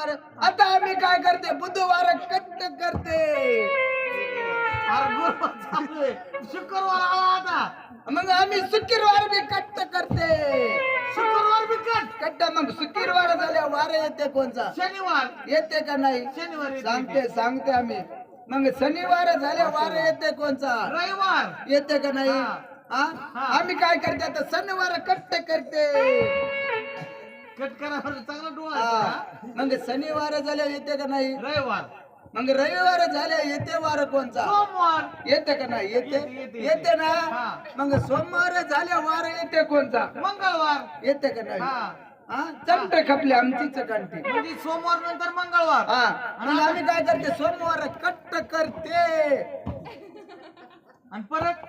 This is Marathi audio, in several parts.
शनिवार आता आम्ही काय करते बुधवार कट्ट करते अरे गुरुवार चालू आहे, शुक्रवार आला आता, मग आम्ही शुक्रवार बी कट्ट करते शुक्रवार बी कट, कट्ट मग शुक्रवार झाल्या वार येते कोणचा शनिवार येते का नाही शनिवार येते. सांगते आम्ही मग शनिवार झाल्या वार येते कोणचा रविवार येते का नाही हा. हा? आम्ही काय करते आता शनिवार कट्ट करते कट करा बरं, चांगला डोळा हा. आहे. मग शनिवार झाल्या येते का नाही रविवार मग रविवार झाल्या येते वार कोणचा सोमवार येते का नाही येते येते. येते ना हा. मग सोमवार झाल्या वार येते कोणचा मंगळवार येते का नाही हा हा चमटे खपले आमचीच कंठी म्हणजे सोमवार नंतर मंगळवार हा मग आम्ही काय करते सोमवार कट्ट करते आणि परत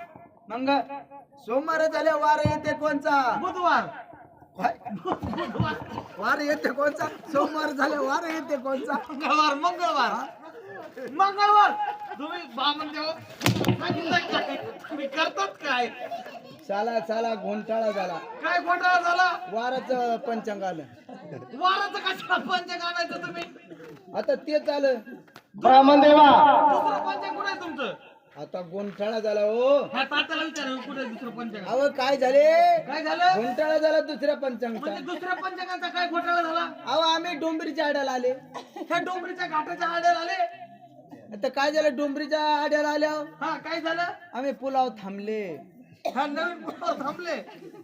मग सोमवार झाल्या वार येते कोणचा बुधवार काय? वार येते कोणचा सोमवार झाल्या वार येते कोणचा मंगळवार मंगळवार तुम्ही बामण देव सांगितलं काय तुम्ही करतात काय चला घोंटाळा झाला काय घोटाळा झाला वाराच पंचांग आलं वाराचं कशाला पंचक आणायचं तुम्ही आता ते झालं ब्राह्मण देवा दुसरं पंचक कुठे आहे तुमचं आता गोंधळा झाला हो ह्या तात्याला विचारा कुठे आहे दुसरं पंचक अहो काय झाले काय झालं घोंटाळा झाला दुसऱ्या पंचांगचा म्हणजे दुसऱ्या पंचकांचा काय घोटाळा झाला अहो आम्ही डोंबरीच्या आड्याला आले ह्या डोंगरीच्या घाटाच्या आड्याला आले आता काय झालं डोंबरीच्या आड्याला आल्या हा काय झालं आम्ही पुलाव थांबले हा नवीन पुलावर थांबले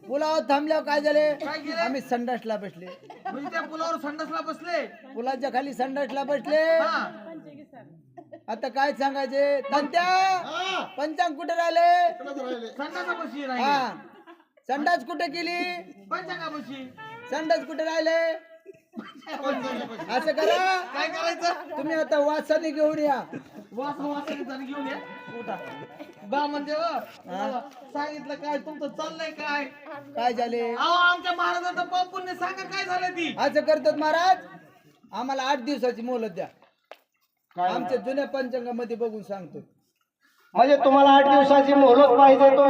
पुलाव थांबल्यावर काय झाले काय केलं? आम्ही संडासला बसले म्हणजे त्या पुलावर संडासला बसले पुलाच्या खाली संडासला बसले हा आता काय सांगायचे तात्या पंचांग कुठे राहिले संडासापाशी हा राहिले संडास कुठे केली पंचकापाशी संडास कुठे राहिले असं करा काय करायचं तुम्ही आता वासाने घेऊन या वासाने घेऊन या उठा बा म्हणजे सांगितलं काय तुमचं चाललंय काय काय झाले अहो आमच्या महाराजांचं पंपूने सांगा काय झालं ती असं करतात महाराज आम्हाला 8 दिवसाची मोहलत द्या आमच्या जुन्या पंचांगामध्ये बघून सांगतो म्हणजे तुम्हाला 8 दिवसाची मोहलत पाहिजे तुम्ही